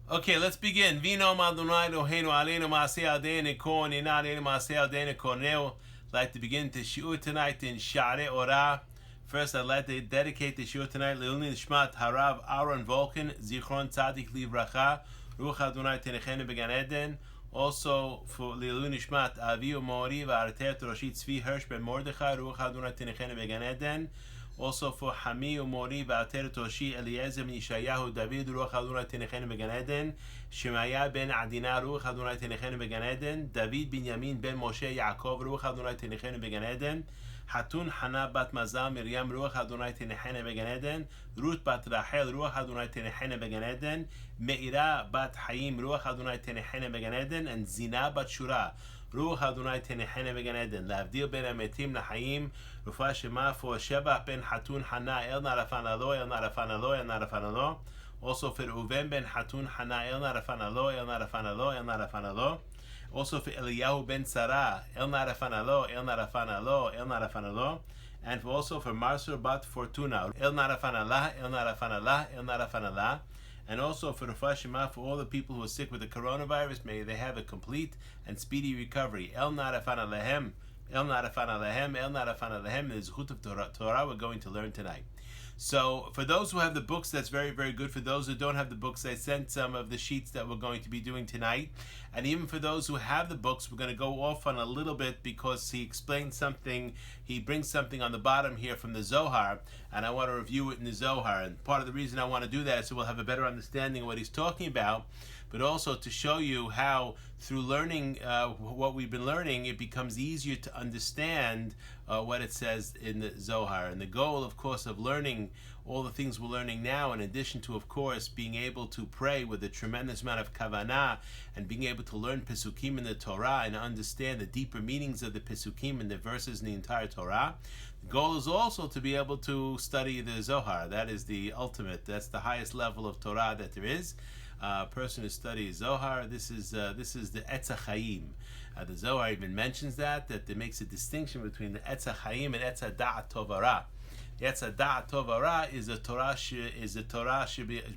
Okay, let's begin. Vino Adonay Eloheinu aleinu maaseh yadeinu kol nina aleinu maaseh yadeinu koneu. I'd like to begin the shiur tonight in Shaare Orah. First, I'd like to dedicate the shiur tonight Leilui Nishmat Harav Aaron Volkin Zichron Tzadik Livracha Ruach Adonay Tenechenu Began Eden. Also for Leilui Nishmat Avi Umori V'Arater Roshit Tzvi Hirsch Ben Mordechai Ruach Adonay Tenechenu Began Eden. Also for Hami Umori V'Ater Toshi Eliezer Ben Yishayahu David Ruach Adonai Tenechenu Began Eden. Shemaya Ben Adina Ruach Adonai Tenechenu Began Eden. David Binyamin Ben Moshe Yaakov Ruach Adonai Tenechenu Began Eden. Hatun Hana Bat Mazal Miriam Ruach Adonai Tenechenu Began Eden. Ruth Bat Rachel Ruach Adonai Tenechenu Began Eden. Meira Bat Hayim Ruach Adonai Tenechenu Began Eden. And Zina Bat Shura Ruach Adonai Tenechenu Began Eden. Lavdil Ben Ametim Lahayim Rufa Shema for Sheba Ben Hatun Hana El Narafan Alo El Narafan Alo El Narafan Alo. Also for Reuven Ben Hatun Hana El Narafan Alo El Narafan Alo El Narafan Alo. Also for Eliyahu Ben Sarah El Narafan Alo El Narafan Alo El Narafan Alo. And also for Marsur Bat Fortuna El Narafan Allah El Narafan Allah El Narafan Allah. And also for Rufa Shema for all the people who are sick with the coronavirus, may they have a complete and speedy recovery. El Narafan Alehem El Narafan Alehem El Narafan Alehem. The Zechut of Torah we're going to learn tonight. So for those who have the books, that's very, very good. For those who don't have the books, I sent some of the sheets that we're going to be doing tonight. And even for those who have the books, we're going to go off on a little bit because he explains something, he brings something on the bottom here from the Zohar, and I want to review it in the Zohar. And part of the reason I want to do that is so we'll have a better understanding of what he's talking about, but also to show you how through learning what we've been learning, it becomes easier to understand what it says in the Zohar. And the goal, of course, of learning all the things we're learning now, in addition to, of course, being able to pray with a tremendous amount of kavanah and being able to learn Pesukim in the Torah and understand the deeper meanings of the Pesukim and the verses in the entire Torah, the goal is also to be able to study the Zohar. That is the ultimate, that's the highest level of Torah that there is. A person who studies Zohar, this is the Etz HaChaim. The Zohar even mentions that it makes a distinction between the Etz HaChaim and Etz HaDa'at Tovara. The Etz HaDa'at Tovara is the Torah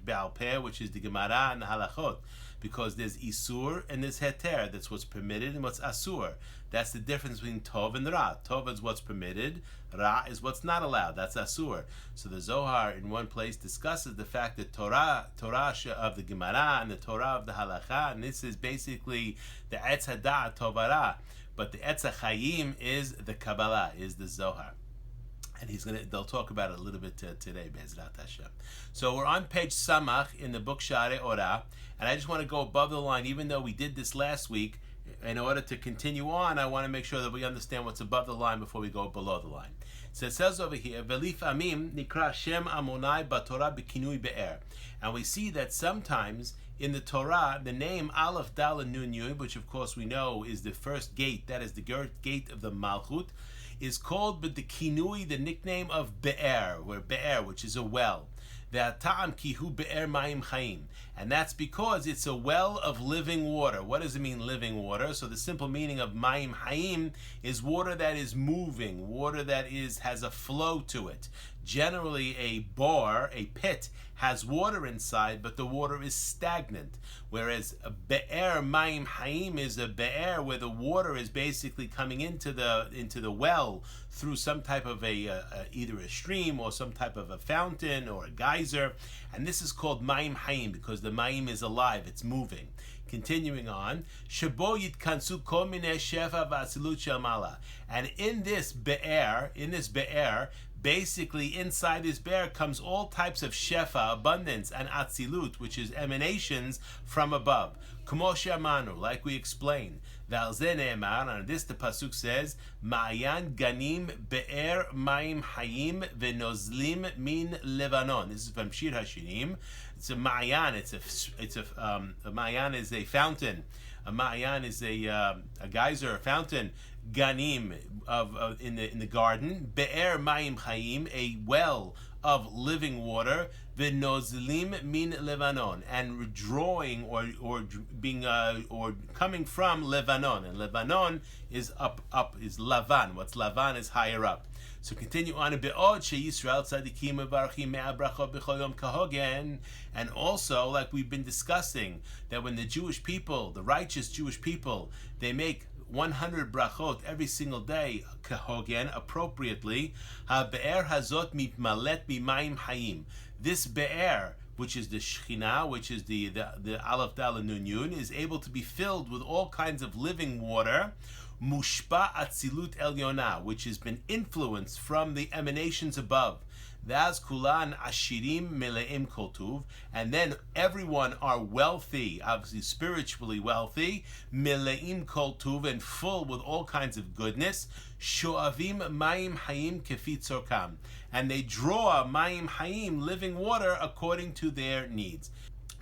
Be'al Peh, which is the Gemara and the Halachot, because there's Isur and there's Heter. That's what's permitted and what's Asur. That's the difference between Tov and Ra. Tov is what's permitted, Ra is what's not allowed. That's Asur. So the Zohar in one place discusses the fact that Torah of the Gemara and the Torah of the Halacha, and this is basically the Etz HaDa'at Tovara, but the Etz HaChaim is the Kabbalah, is the Zohar. And they'll talk about it a little bit today, Be'ezrat Hashem. So we're on page Samach in the book Shaare Orah, and I just want to go above the line, even though we did this last week. In order to continue on, I want to make sure that we understand what's above the line before we go below the line. So it says over here, Velif Amim Nikra Shem Amonai Batorah Bekinui Be'er. And we see that sometimes in the Torah, the name Aleph Dal and Nun Yud, which of course we know is the first gate, that is the gate of the Malchut, is called but the kinui, the nickname of Be'er, which is a well. Ve'atam kihu be'er mayim chayim. And that's because it's a well of living water. What does it mean, living water? So the simple meaning of mayim chayim is water that is moving, water that has a flow to it. Generally, a pit, has water inside, but the water is stagnant. Whereas a be'er mayim hayim is a be'er where the water is basically coming into the well through some type of either a stream or some type of a fountain or a geyser, and this is called mayim hayim because the mayim is alive, it's moving. Continuing on, Shabo yitkansu kol minei shefa v'atzilut shel mala, and in this be'er, basically inside this bear comes all types of shefa, abundance, and atzilut, which is emanations from above. K'mo she'amanu, like we explained. V'al zeh ne'emar, and this the pasuk says, Ma'ayan ganim be'er mayim hayim v'nozlim min Lebanon. This is from Shir HaShirim. It's a ma'ayan. A ma'ayan is a fountain. A ma'ayan is a geyser, a fountain. Ganim in the garden, be'er mayim chayim, a well of living water, v'nozlim min Lebanon, and drawing or being or coming from Lebanon, and Lebanon is up is Lavan. What's Lavan is higher up. So continue on a bit. Yisrael tzadikim mevarchim me'a brachot b'chol yom kahogen. And also, like we've been discussing, that when the Jewish people, the righteous Jewish people, they make 100 brachot every single day, kahogen, appropriately. Ha-be'er hazot mitmalet b'mayim hayim. This be'er, which is the Shekhinah, which is the Aleph Dalet Nun Yud, is able to be filled with all kinds of living water. Mushpa Atzilut Elyonah, which has been influenced from the emanations above. Vaz Kulan Ashirim Meleim Koltuv, and then everyone are wealthy, obviously spiritually wealthy, Meleim Koltuv, and full with all kinds of goodness. Shoavim Mayim Hayim Kefi Tzorkam, and they draw Mayim Hayim, living water, according to their needs.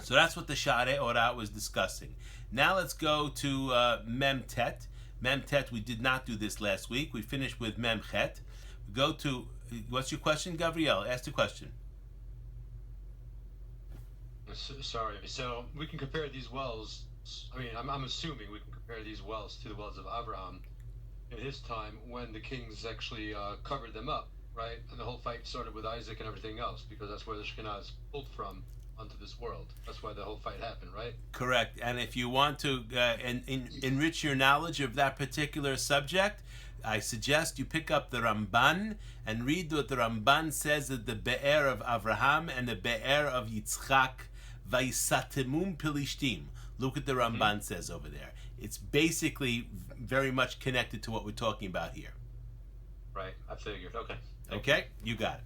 So that's what the Shaare Orah was discussing. Now let's go to Mem Tet. Mem Tet, we did not do this last week. We finished with Mem Chet. Go to, what's your question, Gabriel? Ask the question. Sorry. So we can compare these wells. I mean, I'm assuming we can compare these wells to the wells of Abraham in his time when the kings actually covered them up, right? And the whole fight started with Isaac and everything else, because that's where the Shekinah is pulled from onto this world. That's why the whole fight happened, right? Correct. And if you want to enrich your knowledge of that particular subject, I suggest you pick up the Ramban and read what the Ramban says at the Be'er of Avraham and the Be'er of Yitzchak, Vaisatemum Pilishtim. Look what the Ramban says over there. It's basically very much connected to what we're talking about here. Right, I figured. Okay, you got it.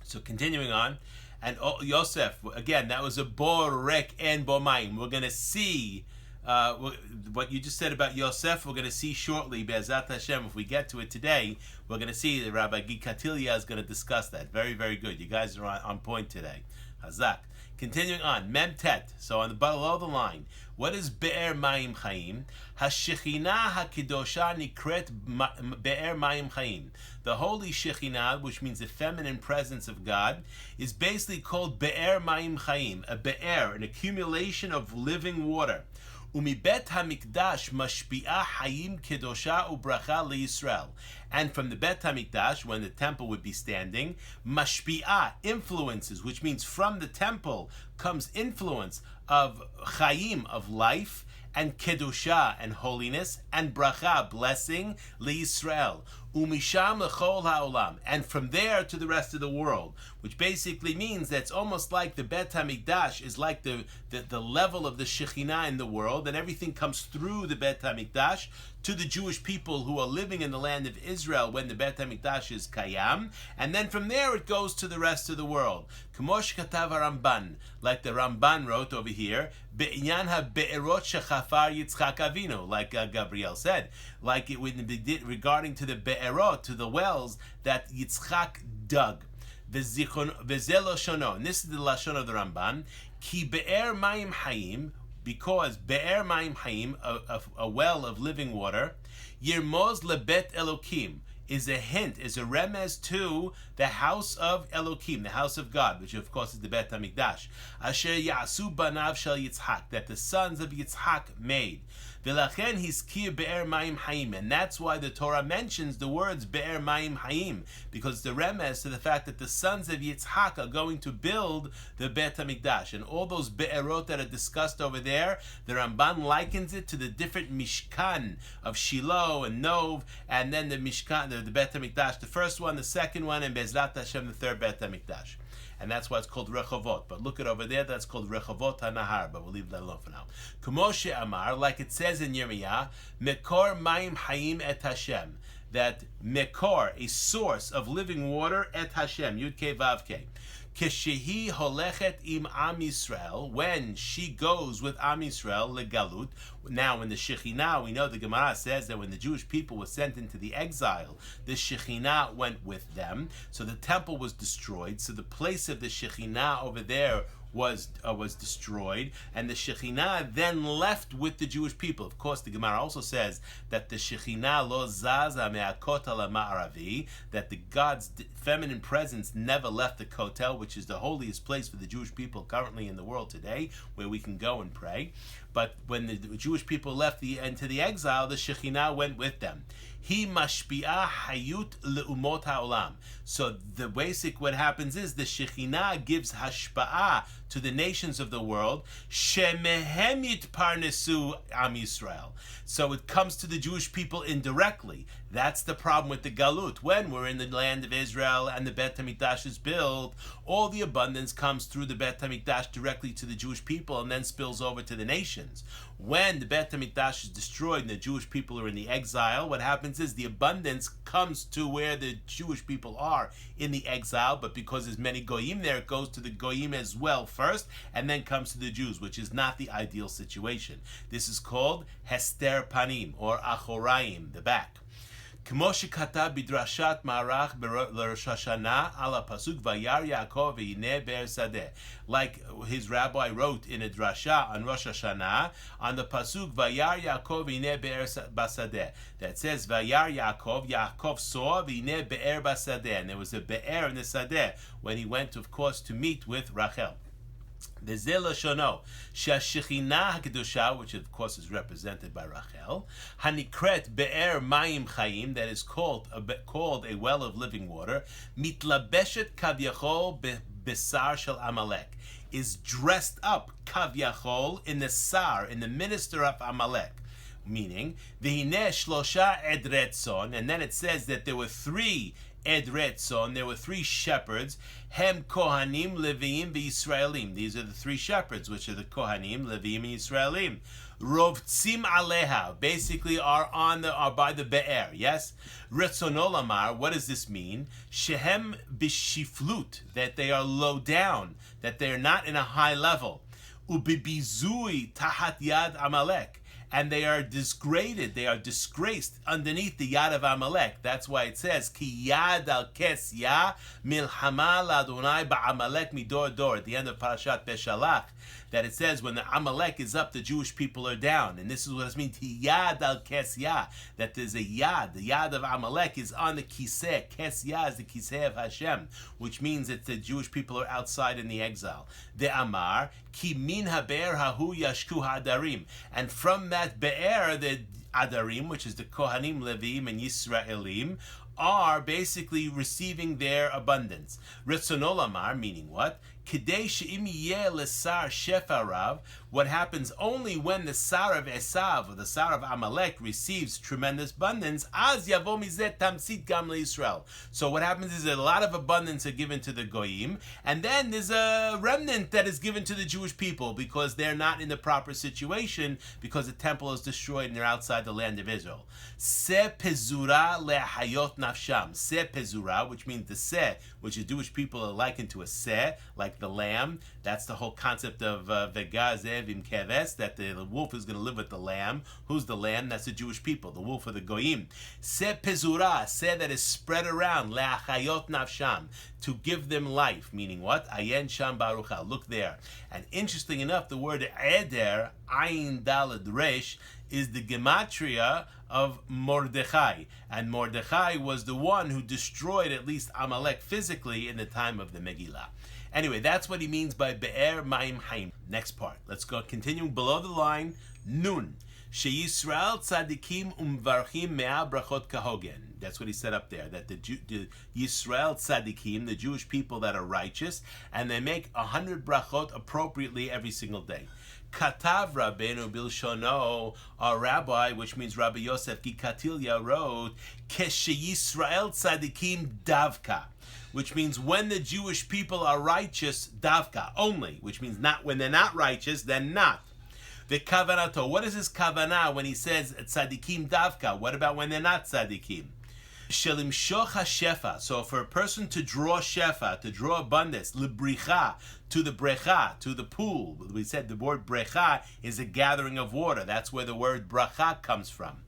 So continuing on, and Yosef, again, that was a borek and bomayim. We're going to see what you just said about Yosef. We're going to see shortly, Be'ezat Hashem. If we get to it today, we're going to see that Rabbi Gikatilia is going to discuss that. Very, very good. You guys are on point today. Hazak. Continuing on, Mem Tet. So on the below the line, what is Be'er Mayim Chaim? HaShekhinah HaKidosha Nikret Be'er Mayim Chaim. The holy Shekhinah, which means the feminine presence of God, is basically called Be'er Mayim Chaim, a Be'er, an accumulation of living water. Umibet HaMikdash Mashpi'ah Hayim Kedosha Ubracha LeYisrael. And from the Bet HaMikdash, when the temple would be standing, Mashpi'ah, influences, which means from the temple comes influence of Chayim, of life, and Kedusha, and holiness, and Bracha, blessing, LeYisrael. Umisham lechol ha'olam, and from there to the rest of the world, which basically means that it's almost like the Bet HaMikdash is like the level of the Shekhinah in the world, and everything comes through the Bet HaMikdash to the Jewish people who are living in the land of Israel when the Bet HaMikdash is Kayam, and then from there it goes to the rest of the world. K'mosh katav Ramban, like the Ramban wrote over here, Be'inyan ha'be'erot shechafar Yitzchak Avinu, like Gabriel said, like it regarding to the be'erot, to the wells that Yitzchak dug. V'zelo shono, and this is the lashon of the Ramban, ki be'er mayim hayim, because be'er mayim hayim, a well of living water, yirmoz lebet Elokim, is a hint, is a remez to the house of Elokim, the house of God, which of course is the Bet HaMikdash. Asher yasu banav shel Yitzchak, that the sons of Yitzchak made. V'lachen hiskir be'er mayim hayim, and that's why the Torah mentions the words be'er mayim hayim, because the remez to the fact that the sons of Yitzchak are going to build the Bet HaMikdash, and all those be'erot that are discussed over there, the Ramban likens it to the different mishkan of Shiloh and Nov, and then the mishkan, the Bet HaMikdash, the first one, the second one, and Bezrat Hashem, the third Bet HaMikdash. And that's why it's called Rechovot. But look at over there, that's called Rechovot HaNahar, but we'll leave that alone for now. K'moshe Amar, like it says in Yirmiyah, Mekor Mayim Hayim et Hashem, that Mekor, a source of living water, et Hashem, Yud Kei Vav Kei. Keshehi holechet im Am Yisrael, when she goes with Am Yisrael legalut. Now, in the Shekhinah, we know the Gemara says that when the Jewish people were sent into the exile, the Shekhinah went with them. So the temple was destroyed. So the place of the Shekhinah over there was destroyed, and the Shekhinah then left with the Jewish people. Of course, the Gemara also says that the Shekhinah lo zaza me'akotel ha'ma'aravi, that the God's feminine presence never left the Kotel, which is the holiest place for the Jewish people currently in the world today, where we can go and pray. But when the Jewish people left into the exile, the Shekhinah went with them. He mashpi'ah hayut le'umot ha'olam. So the basic what happens is the Shekhinah gives hashpa'ah to the nations of the world. Shemehem yitparnesu am Yisrael. So it comes to the Jewish people indirectly. That's the problem with the Galut. When we're in the land of Israel and the Bet HaMikdash is built, all the abundance comes through the Bet HaMikdash directly to the Jewish people and then spills over to the nations. When the Bet HaMikdash is destroyed and the Jewish people are in the exile, what happens is the abundance comes to where the Jewish people are in the exile, but because there's many Goyim there, it goes to the Goyim as well first, and then comes to the Jews, which is not the ideal situation. This is called Hester Panim, or Achoraim, the back. כמו שכתב בדרשת מערך לראש השנה על הפסוק וירא יעקב והנה באר שדה. Like his rabbi wrote in a drasha on Rosh Hashanah on the pasuk וירא יעקב והנה באר בשדה. That says וירא Yaakov saw והנה באר בשדה. And there was a be'er in the sadeh when he went, of course, to meet with Rachel. The Zelashono, Shashichinah Kedusha, which of course is represented by Rachel, Hanikret Be'er Mayim Chaim, that is called a well of living water, Mitlabeshet Kavyachol Besar Shel Amalek, is dressed up Kavyachol in the Sar, in the minister of Amalek. Meaning, V'hineh Shlosha Edretzon, and then it says that there were 3 Edretzon, there were 3 shepherds, Hem Kohanim, Leviim, V'Yisraelim. These are the 3 shepherds, which are the Kohanim, Leviim, and Yisraelim. Rovtzim Aleha, basically are by the Be'er, yes? Retzonolamar, what does this mean? Shehem B'Shiflut, that they are low down, that they are not in a high level. Ubibizui Tahat Yad Amalek. And they are disgraded, they are disgraced underneath the Yad of Amalek. That's why it says, Ki Yad al Kesya Milhama Adonay Ba'amalek Midor Dor, at the end of Parashat Beshalach, that it says when the Amalek is up, the Jewish people are down. And this is what it means, Yad al Kesya, that there's a Yad. The Yad of Amalek is on the Kiseh. Kesya is the Kiseh of Hashem, which means that the Jewish people are outside in the exile. The Amar, Ki min haber hahu yashku hadarim. And from that be'er, the Adarim, which is the Kohanim, Leviim, and Yisraelim, are basically receiving their abundance. Retzonolamar, meaning what? Kidei she'im yeh lesar shefarav, what happens only when the Sar of Esav, or the Sar of Amalek, receives tremendous abundance, az yavo mizeh tamsit gam leIsrael. So what happens is that a lot of abundance are given to the Goyim, and then there's a remnant that is given to the Jewish people, because they're not in the proper situation, because the temple is destroyed and they're outside the land of Israel. Se pezura lehayot nafsham. Se pezura, which means the se, which the Jewish people are likened to a se, like the lamb. That's the whole concept of vegazev im keves, that the wolf is going to live with the lamb. Who's the lamb? That's the Jewish people. The wolf of the goyim. Se pezura, se that is spread around, leachayot nafsham, to give them life. Meaning what? Ayen sham barucha. Look there. And interesting enough, the word eder, ayin dalad resh, is the gematria of Mordechai. And Mordechai was the one who destroyed at least Amalek physically in the time of the Megillah. Anyway, that's what he means by Be'er Mayim Haim. Next part. Let's go continuing below the line. Nun. Sheyisrael tzadikim umvarchim mea brachot kahogen. That's what he said up there. That the Yisrael tzadikim, the Jewish people that are righteous, and they make 100 brachot appropriately every single day. Katav Rabbeinu Bilshono, our rabbi, which means Rabbi Yosef Gikatilia, wrote, Yisrael tzadikim davka, which means when the Jewish people are righteous, davka, only, which means not when they're not righteous, then not. The kavanato, what is his kavanah when he says tzadikim davka? What about when they're not tzadikim? Shelimshoch hashefa. So for a person to draw shefa, to draw abundance, libricha, to the brecha, to the pool. We said the word brecha is a gathering of water. That's where the word bracha comes from.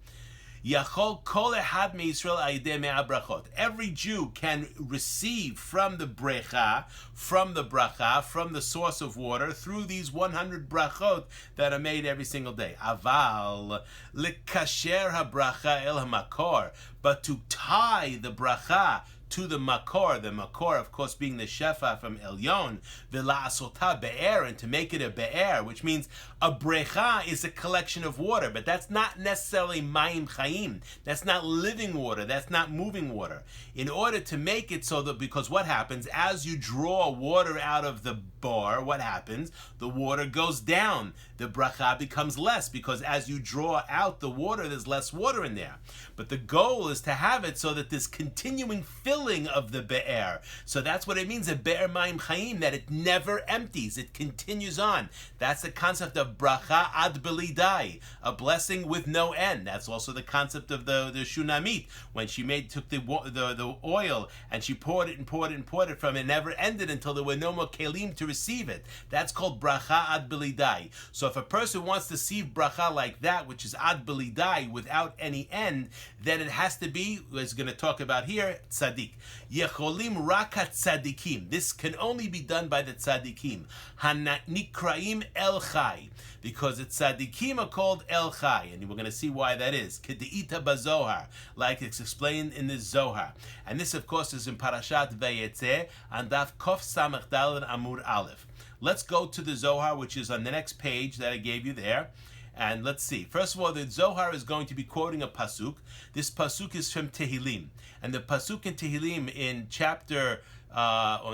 Yachol kol ehad meYisrael ayidei mea brachot. Every Jew can receive from the brecha, from the bracha, from the source of water, through these 100 brachot that are made every single day. Aval lekasher habracha el hamakor, but to tie the bracha to the makor, of course, being the shefa from Elyon, v'la'asota be'er, and to make it a be'er, which means a brecha is a collection of water, but that's not necessarily mayim chayim. That's not living water. That's not moving water. In order to make it so that, because what happens, as you draw water out of the bar, what happens? The water goes down. The bracha becomes less, because as you draw out the water, there's less water in there. But the goal is to have it so that there's continuing filling of the be'er. So that's what it means, a be'er mayim chayim, that it never empties. It continues on. That's the concept of bracha ad belidai, a blessing with no end. That's also the concept of the Shunamit, when she took the oil and she poured it and poured it and poured it from it. It never ended until there were no more kelim to receive it. That's called bracha ad belidai. So if a person wants to receive bracha like that, which is ad belidai, without any end, then it has to be, as we're going to talk about here, tzaddik. Yecholim rak tzaddikim. This can only be done by the tzaddikim. Hanikraim el chai. Because the tzaddikim are called el chai. And we're going to see why that is. Kedeita bazohar. Like it's explained in the Zohar. And this, of course, is in Parashat Vayetzeh, and Daf Kof Samach Daled Amud Aleph. Let's go to the Zohar, which is on the next page that I gave you there. And let's see. First of all, the Zohar is going to be quoting a pasuk. This pasuk is from Tehillim. And the pasuk in Tehillim in chapter,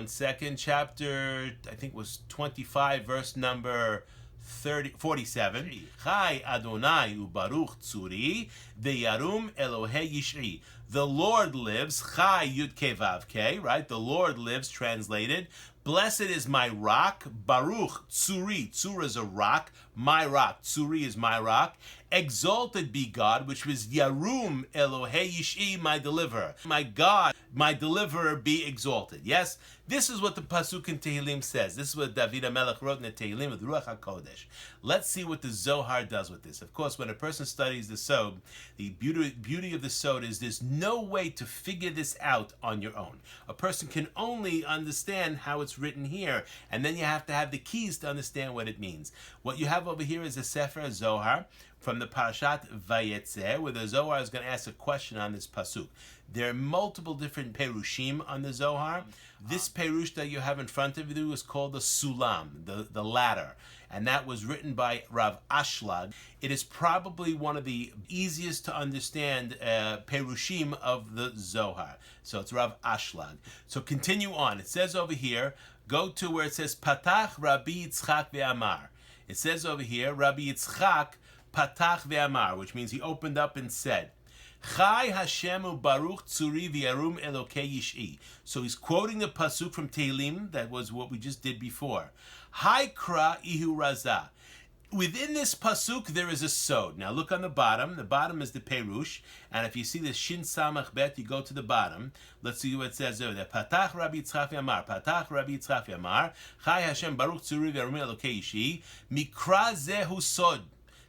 second chapter, I think it was 25, verse number 47. Chai Adonai ubaruch tzuri ve'yarum Elohei yishri. The Lord lives. Chai Yud Kei Vav Kei, right? The Lord lives, translated. Blessed is my rock. Baruch tzuri. Tzur is a rock. My rock. Tzuri is my rock. Exalted be God, which was Yarum Elohei Yish'i, my deliverer. My God, my deliverer, be exalted. Yes, this is what the pasuk in Tehillim says. This is what David HaMelech wrote in the Tehillim with Ruach HaKodesh. Let's see what the Zohar does with this. Of course, when a person studies the Sod, the beauty of the Sod is there's no way to figure this out on your own. A person can only understand how it's written here, and then you have to have the keys to understand what it means. What you have over here is a Sefer Zohar from the Parashat Vayetzeh, where the Zohar is going to ask a question on this pasuk. There are multiple different perushim on the Zohar. This perush that you have in front of you is called the Sulam, the ladder. And that was written by Rav Ashlag. It is probably one of the easiest to understand perushim of the Zohar. So it's Rav Ashlag. So continue on. It says over here, go to where it says Patach Rabbi Yitzchak ve'amar. It says over here, Rabbi Yitzchak Patach ve'amar, which means he opened up and said, Chai Hashemu Baruch Tzuri V'Yarum Elokei Yish'i. So he's quoting the pasuk from Tehillim, that was what we just did before. Hai Kra Ihu Raza. Within this pasuk there is a sod. Now look on the bottom. The bottom is the perush, and if you see the shin samach bet, you go to the bottom. Let's see what it says over there. Patach Rabbi Yitzchak Yamar. Patach Rabbi Yitzchak Yamar. Chai Hashem Baruch Tzuri V'Yarum Elokei Yish'i. Mikra Zehu Sod.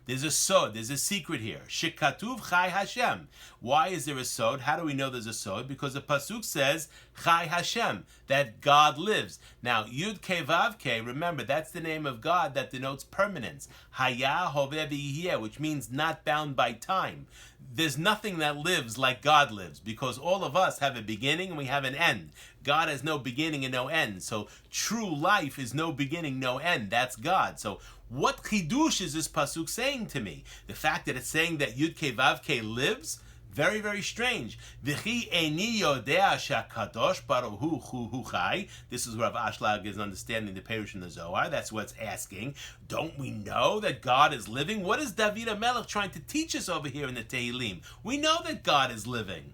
There's a sod, there's a secret here. Shekatuv Chai Hashem. Why is there a sod? How do we know there's a sod? Because the pasuk says Chai Hashem, that God lives. Now, Yud Kei Vav Kei, remember, that's the name of God that denotes permanence. Haya Hoveh V'Yiheh, which means not bound by time. There's nothing that lives like God lives, because all of us have a beginning and we have an end. God has no beginning and no end. So true life is no beginning, no end. That's God. So what chidush is this pasuk saying to me? The fact that it's saying that Yud Kei Vav Kei lives? Very, very strange. V'chi eni yodea shakadosh baruch hu chai. This is Rav Ashlag is understanding the Perush in the Zohar. That's what's asking. Don't we know that God is living? What is David HaMelech trying to teach us over here in the Tehillim? We know that God is living.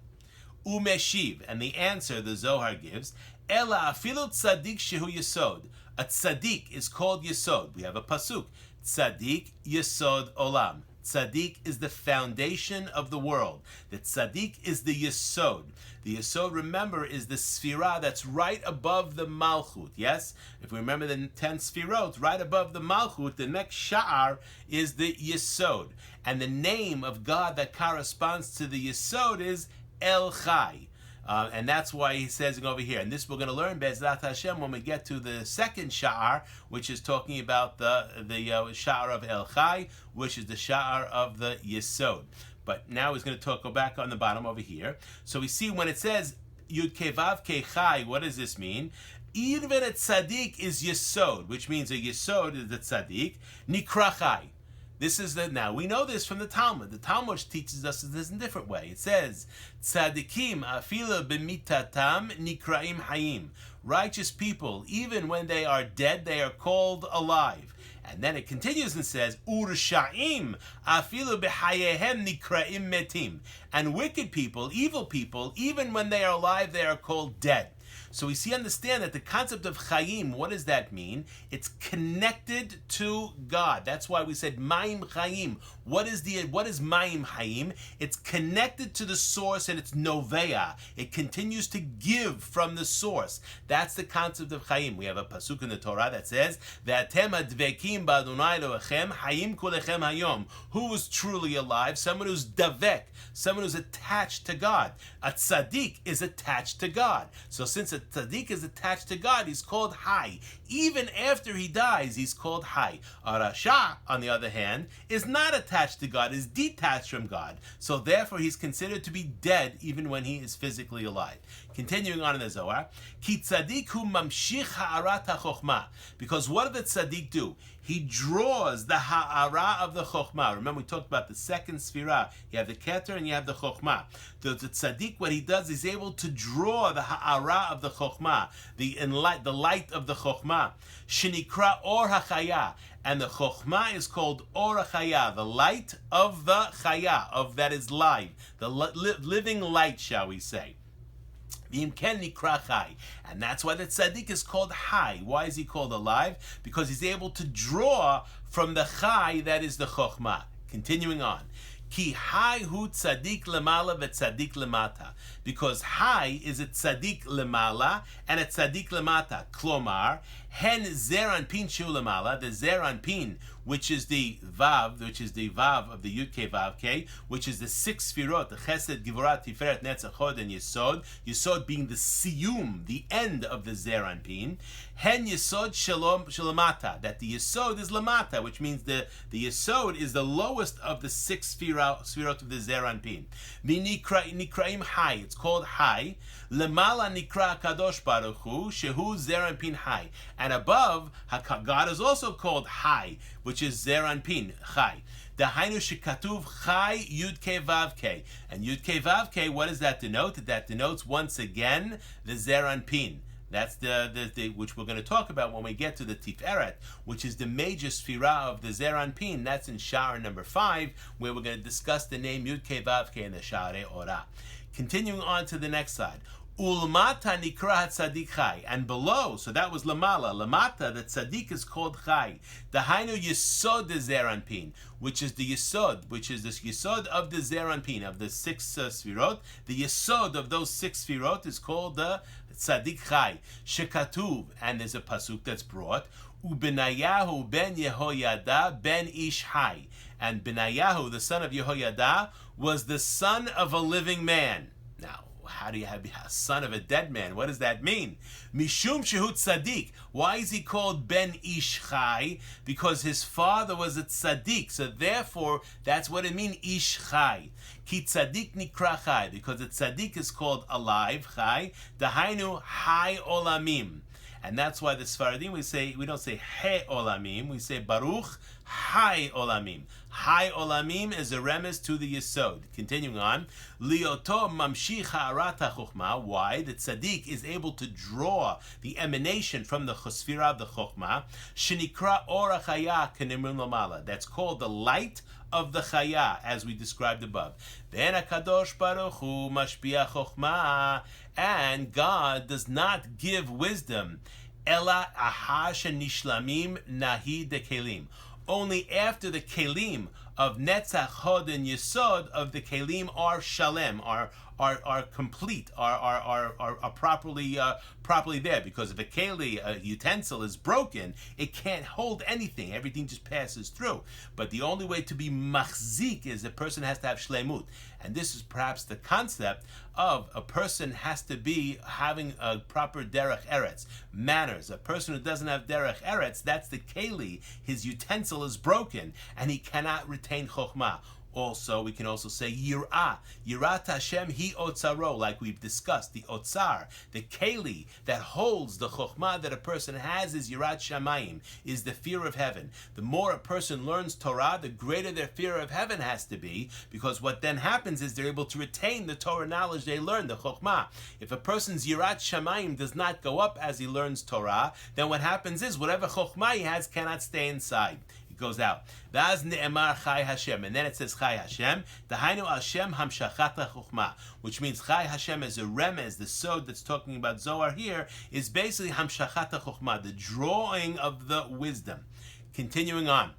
Umeshiv, and the answer the Zohar gives, Ela afilu tzadik shehu yesod. A tzaddik is called yesod. We have a pasuk. Tzaddik yesod olam. Tzaddik is the foundation of the world. The tzaddik is the yesod. The yesod, remember, is the sphira that's right above the malchut. Yes? If we remember the 10 sphirot, right above the malchut, the next sha'ar is the yesod. And the name of God that corresponds to the yesod is El Chai. And that's why he's saying over here. And this we're going to learn Be'ezrat Hashem when we get to the second sha'ar, which is talking about the sha'ar of El Chai, which is the sha'ar of the Yesod. But now he's going to go back on the bottom over here. So we see when it says Yud Kei Vav Kei Chai, what does this mean? Even a tzaddik is yesod, which means a yesod is the tzaddik, nikra chai. This is now we know this from the Talmud. The Talmud teaches us this in a different way. It says, tzaddikim afilu b'mitatam nikraim hayim. Righteous people, even when they are dead, they are called alive. And then it continues and says, Urshaim afilu b'hayehem nikraim metim. And wicked people, evil people, even when they are alive, they are called dead. So we understand that the concept of Chaim, what does that mean? It's connected to God. That's why we said Mayim Chaim. What is Mayim Chaim? It's connected to the source and it's Novea. It continues to give from the source. That's the concept of Chaim. We have a pasuk in the Torah that says, Ve'atem advekim ba'Adonay Elohechem Chaim kulechem hayom. Who is truly alive? Someone who's davek, someone who's attached to God. A tzaddik is attached to God. So since a tzaddik is attached to God, he's called Hai. Even after he dies, he's called Hai. A Rasha, on the other hand, is not attached to God, is detached from God. So therefore, he's considered to be dead even when he is physically alive. Continuing on in the Zohar, Ki tzaddik hu mamshich ha'arat ha'chokhmah. Because what did the tzaddik do? He draws the ha'ara of the chokhmah. Remember, we talked about the second sphira. You have the keter and you have the chokhmah. The tzaddik, what he does, is able to draw the ha'ara of the chokhmah, the light of the chokhmah. Shenikra or ha'chaya. And the chokhmah is called Orah chaya, the light of the chaya, of that is live, the living light, shall we say. And that's why the tzaddik is called Hai. Why is he called alive? Because he's able to draw from the Chai that is the Chokhmah. Continuing on. Ki Hai hu tzaddik lemala v'tzaddik lemata. Because Hai is a tzaddik lemala and a tzaddik lemata. Klomar, hen zer anpin shu lemala, the zer anpin, which is the vav of the Yud Kei Vav Kei, which is the six sfirot, the Chesed, Givurah, Tiferet, Netzach, Hod, and Yesod. Yesod being the siyum, the end of the zer anpin. Hen Yesod shalom shalamata, that the Yesod is lamata, which means the Yesod is the lowest of the six sfirot of the zer anpin. Nikraim Hai, it's called Hai. Lemala nikra kadosh baruch hu, shehu zer anpin Hai. And above, God is also called Hai, which is zer anpin, Chai. The Hainu shekatuv Chai Yud Kei Vav Kei. And Yud Kei Vav Kei, what does that denote? That denotes once again the zer anpin. That's the which we're going to talk about when we get to the Tiferet, which is the major sphira of the zer anpin. That's in Shaare number 5, where we're going to discuss the name Yud Kei Vav Kei in the Shaare Orah. Continuing on to the next side. Ulmata nikra tzaddik chai, and below, so that was lamala. Lamata, the tzaddik is called chai. The hainu yesod de zer anpin, which is the yesod, which is this yesod of the zer anpin, of the six sfirot. The yesod of those six sfirot is called the tzaddik chai. Shekatuv, and there's a pasuk that's brought. Ubenayahu ben Yehoyada ben ish hai, and Benayahu, the son of Yehoyada, was the son of a living man. Now, how do you have a son of a dead man? What does that mean? Mishum shehu tzaddik. Why is he called Ben Ish Chai? Because his father was a tzaddik. So therefore, that's what it means, Ish Chai. Ki tzaddik nikra Chai. Because the tzaddik is called alive, Chai. Dahainu Hai Olamim. And that's why the Sfaradim, we don't say He Olamim, we say Baruch Hai Olamim. Hai Olamim is a remiss to the Yesod. Continuing on, Lioto Mamshich Ha'arat HaChokhmah. Why? The tzaddik is able to draw the emanation from the Chosfira of the Chokhmah. Shenikra Orah Chaya Kenimrim Lamala. That's called the light of the Chaya, as we described above. Then HaKadosh Baruch Hu Mashpia Chokhmah. And God does not give wisdom. Ela Ahash Nishlamim Nahi de Kelim. Only after the Kelim of Netzach, Hod, and Yesod of the Kelim are Shalem, are complete, are properly there. Because if a keli, a utensil, is broken, it can't hold anything. Everything just passes through. But the only way to be machzik is a person has to have shlemut. And this is perhaps the concept of a person has to be having a proper derech eretz, manners. A person who doesn't have derech eretz, that's the keli. His utensil is broken, and he cannot retain chokhmah. Also, we can also say Yirah. Yirat Hashem hi otzaro, like we've discussed. The otzar, the keli that holds the chokhmah that a person has is Yirat Shamayim, is the fear of heaven. The more a person learns Torah, the greater their fear of heaven has to be, because what then happens is they're able to retain the Torah knowledge they learned, the chokhmah. If a person's Yirat Shamayim does not go up as he learns Torah, then what happens is whatever chokhmah he has cannot stay inside. It goes out. V'az ne'emar Chai Hashem, and then it says Chai Hashem. Dahainu Hashem hamshachata chokhmah, which means Chai Hashem as a remez, the sod that's talking about Zohar here, is basically hamshachata chokhmah, the drawing of the wisdom. Continuing on,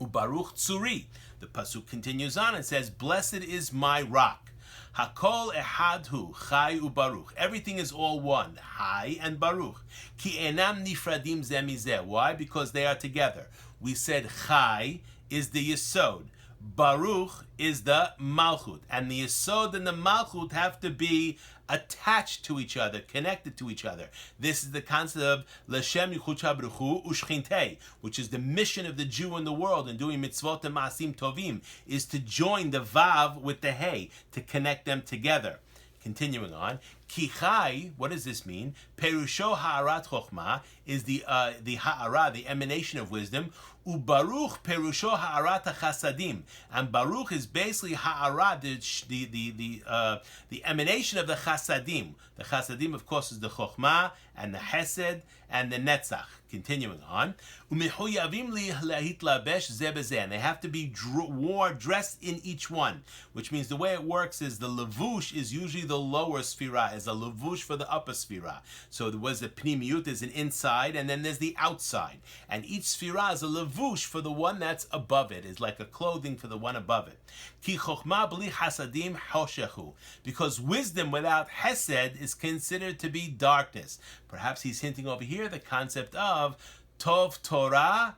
Ubaruch Tzuri. The pasuk continues on and says, "Blessed is my rock." Hakol ehad hu, Chai uBaruch. Everything is all one, Chai and Baruch. Ki enam nifradim ze mizeh. Why? Because they are together. We said Chai is the Yesod, Baruch is the Malchut, and the Yesod and the Malchut have to be attached to each other, connected to each other. This is the concept of L'Shem Yichud Shabruchu Ushchintei, which is the mission of the Jew in the world in doing mitzvot and maasim tovim, is to join the Vav with the Hey, to connect them together. Continuing on, Kichai, what does this mean? Perusho ha'arat chokhmah is the ha'ara, the emanation of wisdom. Ubaruch perusho ha'arat chasadim, and Baruch is basically ha'ara, the emanation of the chasadim. The chasadim, of course, is the chokhmah and the hesed and the netzach. Continuing on, umechuyavim lahitlabesh ze bezeh, and they have to be dressed in each one, which means the way it works is the levush is usually the lower sphira, is a levush for the upper sphira. So there was the pnimiyut, is an inside, and then there's the outside, and each sphira is a levush for the one that's above it, is like a clothing for the one above it. Ki chokhmah b'li hasadim hoshechu, because wisdom without hesed is considered to be darkness. Perhaps he's hinting over here the concept of Tov Torah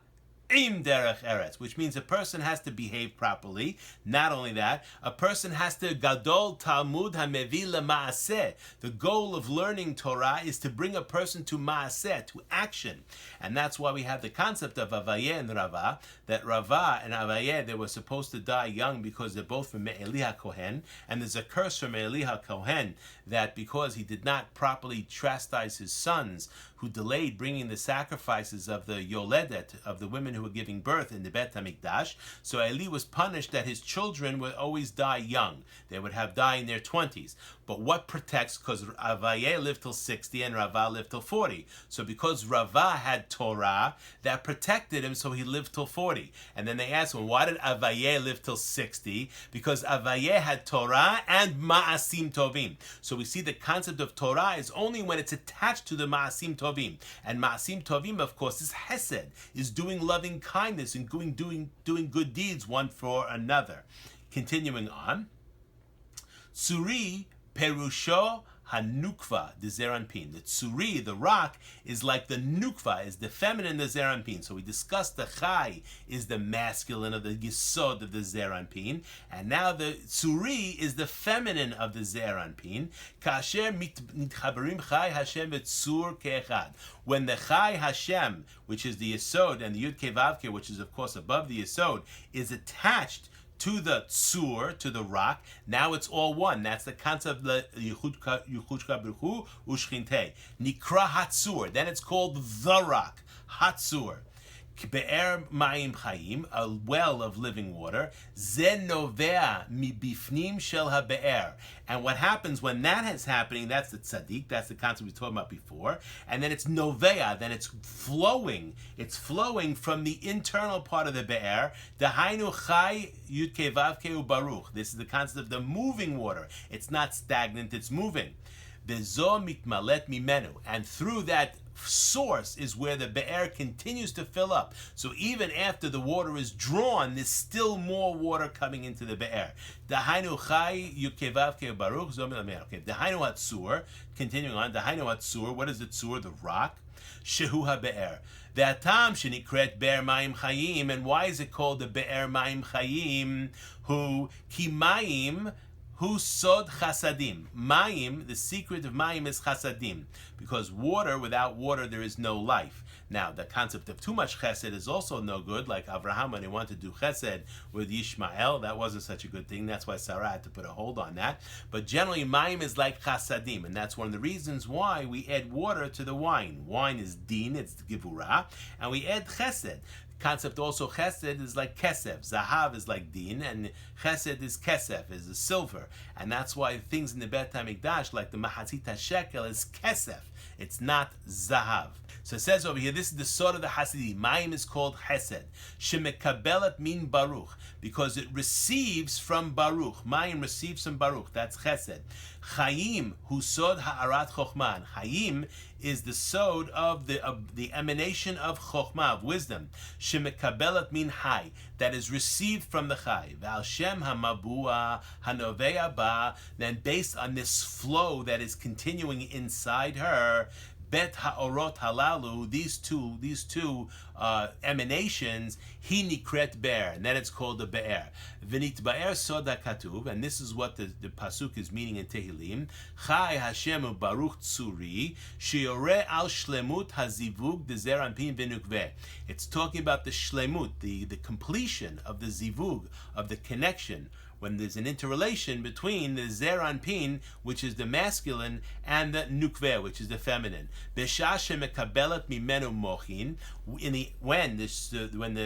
im derech eretz, which means a person has to behave properly. Not only that, a person has to gadol talmud hamevi lemaaseh. The goal of learning Torah is to bring a person to maaseh, to action. And that's why we have the concept of Avayeh and Rava, that Rava and Avayeh, they were supposed to die young because they're both from Me'eli HaKohen, and there's a curse from Me'eli HaKohen that because he did not properly chastise his sons, who delayed bringing the sacrifices of the Yoledet, of the women who were giving birth in the Bet HaMikdash, so Eli was punished that his children would always die young. They would have died in their 20s. But what protects, because Avayeh lived till 60 and Rava lived till 40. So because Rava had Torah, that protected him, so he lived till 40. And then they asked him, why did Avayeh live till 60? Because Avayeh had Torah and Ma'asim Tovim. So we see the concept of Torah is only when it's attached to the Ma'asim Tovim. And Ma'asim Tovim, of course, is Hesed, is doing loving kindness and doing good deeds one for another. Continuing on, Tsuri Perusho Hanukva, the Zeranpin. The Tsuri, the rock, is like the Nukva, is the feminine, the Zeranpin. So we discussed the Chai is the masculine of the Yesod of the Zeranpin, and now the Tsuri is the feminine of the Zeranpin. Kasher mitchaberim Chai Hashem v'Tzur ke'echad. When the Chai Hashem, which is the Yesod, and the Yud Kei Vav Kei, which is of course above the Yesod, is attached to the tzur, to the rock, now it's all one. That's the concept of the Yichud Kabruchu Ushchintei. Nikra Hatzur, then it's called the rock, Hatzur. Be'er Mayim Chayim, a well of living water. Zen Novea Mibifnim Shel HaBe'er. And what happens when that is happening, that's the tzaddik, that's the concept we talked about before. And then it's Novea, then it's flowing. It's flowing from the internal part of the Be'er. Dahainu Chai Yud Kei Vav Kei Baruch. This is the concept of the moving water. It's not stagnant, it's moving. Vezo mitmalet mimenu. And through that source is where the Be'er continues to fill up. So even after the water is drawn, there's still more water coming into the Be'er. Dahainu Chai Yukevav Ke Baruch Zomil Amer. Okay, Dahainu Hatzur, continuing on, Dahainu Hatzur, what is the Tzur? The rock. Shehu HaBe'er. V'atam shenikret Be'er Mayim Chayim. And why is it called the Be'er Mayim Chayim? Who Ki Mayim Hu sod chasadim. Mayim, the secret of mayim is chasadim. Because water, without water, there is no life. Now, the concept of too much chesed is also no good, like Avraham, when he wanted to do chesed with Yishmael, that wasn't such a good thing. That's why Sarah had to put a hold on that. But generally, mayim is like chasadim, and that's one of the reasons why we add water to the wine. Wine is din, it's givurah, and we add chesed. Concept also chesed is like kesef. Zahav is like din, and chesed is kesef, is a silver. And that's why things in the Bet HaMikdash, like the mahatzit shekel, is kesef. It's not zahav. So it says over here, this is the sort of the Hasidim. Mayim is called chesed. Shemekabelet min baruch, because it receives from baruch. Mayim receives from baruch. That's chesed. Chayim, hu sod ha'arat chokhmah. Chayim is the sod of the emanation of chokhmah, of wisdom. Shemekabelet min hay, that is received from the chay. V'al shem hamabua hanovea ba. Then based on this flow that is continuing inside her, Bet ha'orot halalu, these two emanations, he nikret be'er, and then it's called the be'er. V'nit ba'er soda katuv, and this is what the pasuk is meaning in Tehillim. Chai Hashem baruch tzuri, sheyoreh al shlemut hazivug dezer anpin v'nukveh. It's talking about the shlemut, the completion of the zivug, of the connection, when there's an interrelation between the zer anpin, which is the masculine, and the nukveh, which is the feminine. B'shah shemekabelet mimenu mochin, when the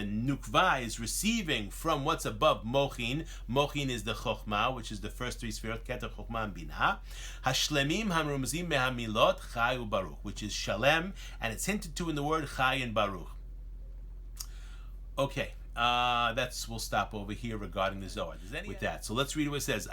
nukvah is receiving from what's above mochin. Mochin is the chokhmah, which is the first three spheres, keter, chokhmah, and binah. Hashlemim hamrumzim mehamilot chai ubaruch, which is shalem, and it's hinted to in the word chai and baruch. Okay. We'll stop over here regarding the Zohar. With that, so let's read what it says.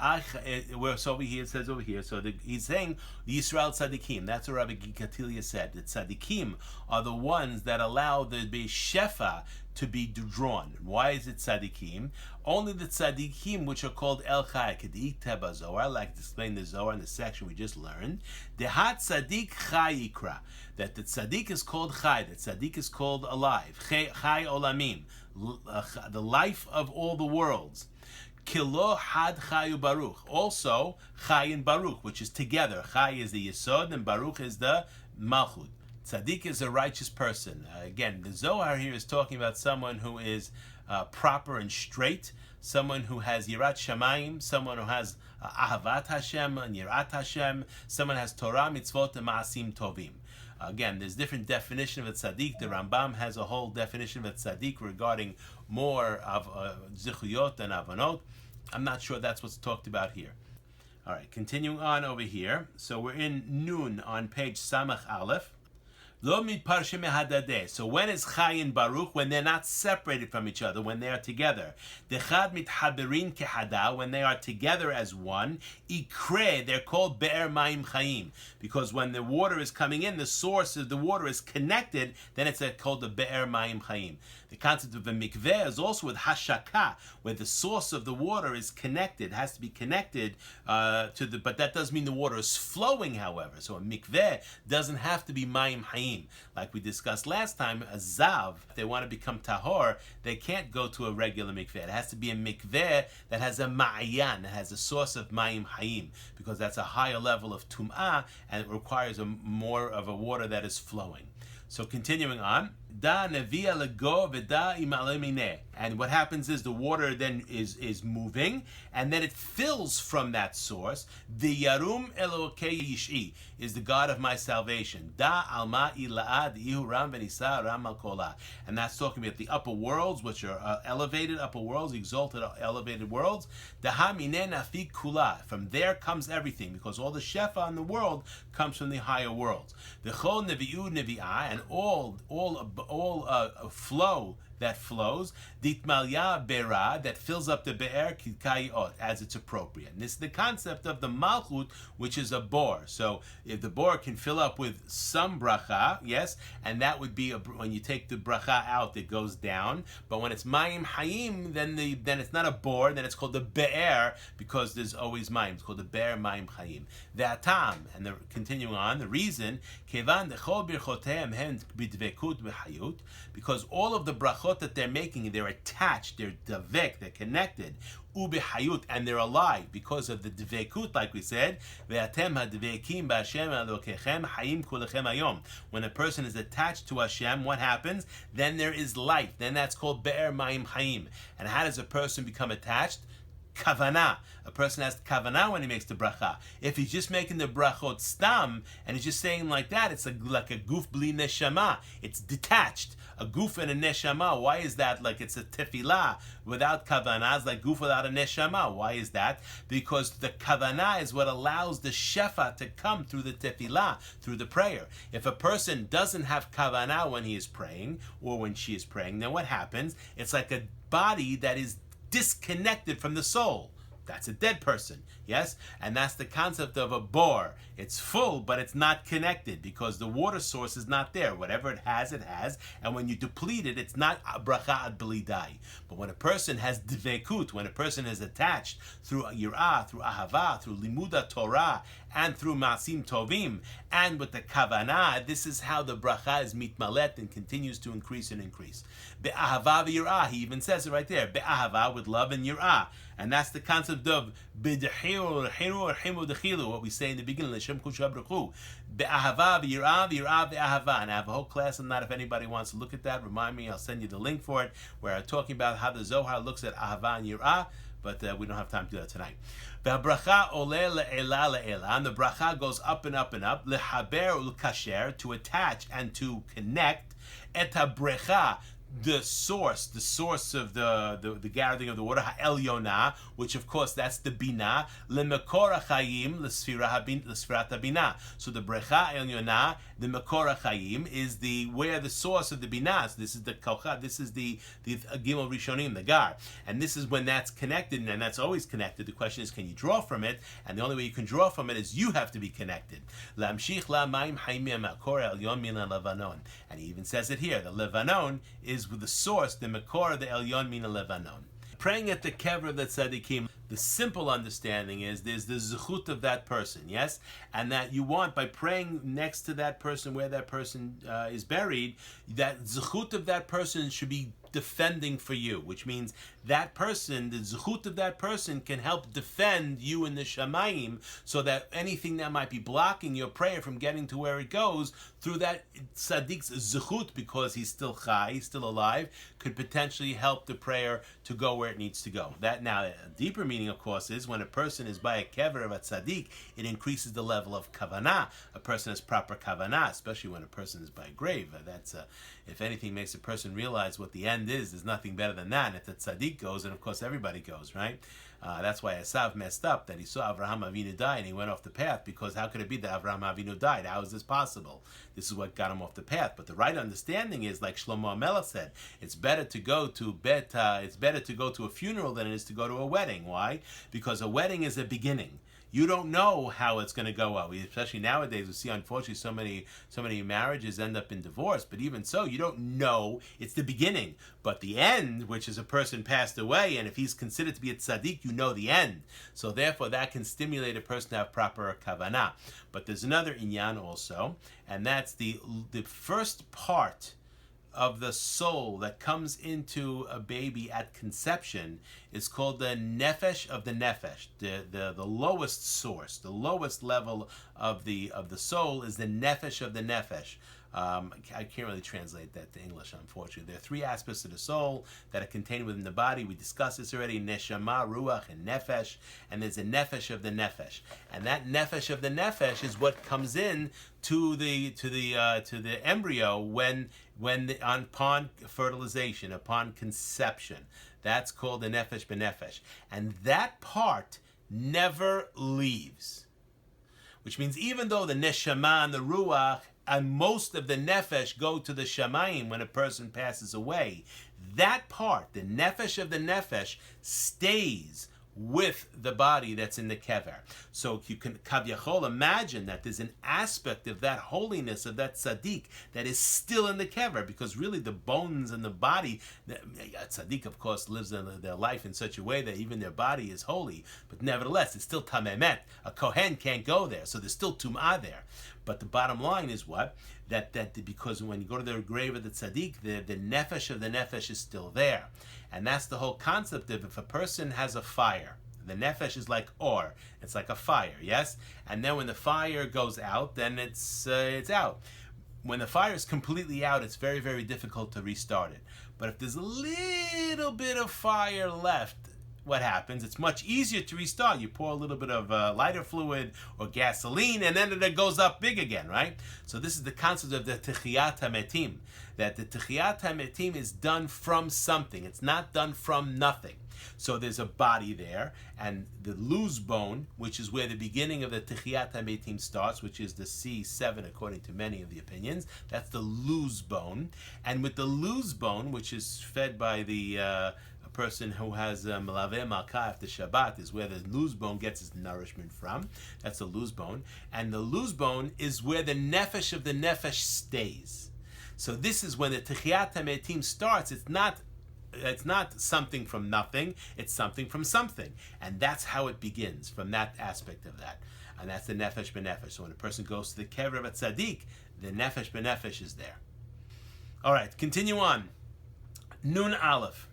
It says over here. So he's saying the Yisrael tzaddikim. That's what Rabbi Gikatilia said. The tzaddikim are the ones that allow the shefa to be drawn. Why is it tzaddikim? Only the tzaddikim, which are called El Chai, Kedikta Zohar, like to explain the Zohar in the section we just learned. Dehat tzaddik chai ikra, that the tzaddik is called chai, that tzaddik is called alive. Chai olamim, the life of all the worlds. Kilo had chayu baruch, also chai and baruch, which is together. Chai is the yesod and baruch is the malchut. Tzaddik is a righteous person. Again, the Zohar here is talking about someone who is proper and straight, someone who has yirat shamayim, someone who has ahavat Hashem and yirat Hashem, someone who has Torah, mitzvot, and ma'asim tovim. Again, there's different definition of a tzaddik. The Rambam has a whole definition of a tzaddik regarding more of zichuyot and avonot. I'm not sure that's what's talked about here. All right, continuing on over here. So we're in Nun on page Samach Aleph. Lo mitparshe mehadadeh. So when is Chai and Baruch? When they're not separated from each other, when they are together. Dechad mithaberin kehada, when they are together as one. Ikre, they're called Be'er Mayim Chaim, because when the water is coming in, the source of the water is connected, then it's called the Be'er Mayim Chaim. The concept of a mikveh is also with hashaka, where the source of the water is connected, has to be connected but that does mean the water is flowing, however. So a mikveh doesn't have to be mayim hayim. Like we discussed last time, a zav, if they want to become tahor, they can't go to a regular mikveh. It has to be a mikveh that has a ma'ayan, that has a source of mayim hayim, because that's a higher level of tum'ah, and it requires more of a water that is flowing. So continuing on, da nevia lego v'da imalemine, and what happens is the water then is moving, and then it fills from that source. The Yarum Elokei Yishi is the God of my salvation. Da alma ilaad ihuram v'nisa ram al-kola, and that's talking about the upper worlds, which are elevated upper worlds, exalted elevated worlds. Da mine nafik kula, from there comes everything, because all the shefa in the world comes from the higher worlds. The chol nevi'u nevi'ah, and all flow that flows, ditmalya bera, that fills up the be'er kikayot, as it's appropriate. And this is the concept of the malchut, which is a bor. So if the bor can fill up with some bracha, yes, and that would be when you take the bracha out, it goes down. But when it's mayim hayim, then it's not a bor, then it's called the be'er, because there's always mayim. It's called the be'er mayim hayim. The atam, and continuing on, the reason, kevan dechol birchotehem hen bidvekut v'hayut, because all of the brachot brachot that they're making, they're attached, they're davek, they're connected, ubehayut, and they're alive because of the dvekut, like we said. Ve'atem hadvekim b'Hashem Elokechem hayim kulechem hayom. When a person is attached to Hashem, what happens? Then there is life. Then that's called be'er mayim hayim. And how does a person become attached? Kavanah. A person has kavanah when he makes the bracha. If he's just making the brachot stam and he's just saying like that, it's like a guf bli neshama. It's detached. A guf and a neshama. Why is that? Like it's a tefillah without kavanah. It's like guf without a neshama. Why is that? Because the kavanah is what allows the shefa to come through the tefillah, through the prayer. If a person doesn't have kavanah when he is praying or when she is praying, then what happens? It's like a body that is disconnected from the soul. That's a dead person, yes? And that's the concept of a bore. It's full, but it's not connected because the water source is not there. Whatever it has, it has. And when you deplete it, it's not bracha ad belidai. But when a person has dvekut, when a person is attached through yirah, through ahava, through limuda Torah, and through masim tovim, and with the kavanah, this is how the bracha is mitmalet and continues to increase and increase. Be'ahava v'yirah, he even says it right there. Be'ahava, with love and yirah. And that's the concept of b'dechiru, himu dechilu, what we say in the beginning, l'shem kusha b'ruchu. Be'ahava v'yirah, v'yirah v'ahava. And I have a whole class on that. If anybody wants to look at that, remind me, I'll send you the link for it, where I'm talking about how the Zohar looks at ahava and yirah, but we don't have time to do that tonight. V'habracha oleh le'ela le'ela, and the bracha goes up and up and up, lehaber u'kasher, to attach and to connect, et habrecha, the source of the gathering of the water, ha'elyona, which of course that's the bina, lemekor ha'chayim, l'sfirat ha'bina. So the brecha elyona, the mekor ha'chayim, is where the source of the bina. So this is the kocha, this is the gimel rishonim, the gar, and this is when that's connected, and that's always connected. The question is, can you draw from it? And the only way you can draw from it is you have to be connected. Lamshich la'mayim hayim mekor elyon min levanon, and he even says it here. The Levanon is with the source, the Mekor, the Elyon Mina Levanon. Praying at the kever of the tzaddikim, the simple understanding is there's the zechut of that person, yes? And that you want, by praying next to that person where that person is buried, that zechut of that person should be defending for you, which means that person, the zechut of that person can help defend you in the shamayim, so that anything that might be blocking your prayer from getting to where it goes, through that tzaddik's zechut, because he's still chai, he's still alive, could potentially help the prayer to go where it needs to go. That now, a deeper meaning, of course, is when a person is by a kever of a tzaddik, it increases the level of kavanah. A person has proper kavanah, especially when a person is by a grave. That's if anything makes a person realize what the end is, there's nothing better than that. And if the tzaddik goes, and of course everybody goes, right? That's why Esav messed up, that he saw Avraham Avinu die and he went off the path, because how could it be that Avraham Avinu died? How is this possible? This is what got him off the path. But the right understanding is, like Shlomo HaMelech said, it's better to go to a funeral than it is to go to a wedding. Why? Because a wedding is a beginning. You don't know how it's going to go out. Especially nowadays, we see, unfortunately, so many marriages end up in divorce. But even so, you don't know. It's the beginning. But the end, which is a person passed away, and if he's considered to be a tzaddik, you know the end. So therefore, that can stimulate a person to have proper kavanah. But there's another inyan also, and that's the first part of the soul that comes into a baby at conception is called the nefesh of the nefesh. The lowest source, the lowest level of the soul is the nefesh of the nefesh. I can't really translate that to English, unfortunately. There are three aspects of the soul that are contained within the body. We discussed this already: neshama, ruach, and nefesh. And there's a nefesh of the nefesh, and that nefesh of the nefesh is what comes in to the embryo upon fertilization, upon conception. That's called the nefesh benefesh, and that part never leaves. Which means even though the neshama and the ruach and most of the nefesh go to the shamayim when a person passes away, that part, the nefesh of the nefesh, stays with the body that's in the kever. So you can kavyachol imagine that there's an aspect of that holiness of that tzaddik that is still in the kever, because really the bones and the body, tzaddik of course lives their life in such a way that even their body is holy, but nevertheless it's still tamemet. A kohen can't go there, so there's still tum'ah there. But the bottom line is what? That because when you go to the grave of the tzaddik, the nefesh of the nefesh is still there. And that's the whole concept of if a person has a fire, the nefesh is like or, it's like a fire, yes? And then when the fire goes out, then it's out. When the fire is completely out, it's very, very difficult to restart it. But if there's a little bit of fire left, what happens? It's much easier to restart. You pour a little bit of lighter fluid or gasoline, and then it goes up big again, right? So this is the concept of the Techiyat HaMetim, that the Techiyat HaMetim is done from something. It's not done from nothing. So there's a body there, and the loose bone, which is where the beginning of the Techiyat HaMetim starts, which is the C7 according to many of the opinions. That's the loose bone. And with the loose bone, which is fed by the person who has Malaveh Malka after Shabbat, is where the loose bone gets its nourishment from. That's the loose bone. And the loose bone is where the nefesh of the nefesh stays. So this is when the Techiyat HaMetim starts. It's not something from nothing, it's something from something. And that's how it begins, from that aspect of that. And that's the nefesh b'nefesh. So when a person goes to the kever of a tzaddik, the nefesh b'nefesh is there. All right, continue on. Nun Aleph.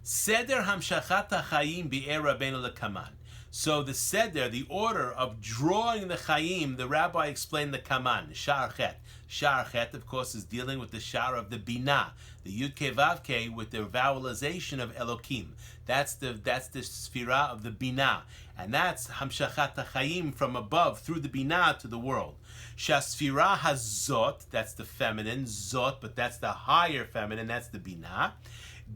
Seder hamshachat hachayim bi'er Rabbeinu lekaman. So the seder, the order of drawing the chayim, the rabbi explained the kaman, Shaar Chet. Shaar Chet, of course, is dealing with the Shaar of the Binah, the Yud Ke Vav Ke, with the vowelization of Elokim. That's the Sphira of the Binah, and that's Hamshachat HaChaim from above through the Binah to the world. Shasphira Hazot, that's the feminine, Zot, but that's the higher feminine, that's the Binah.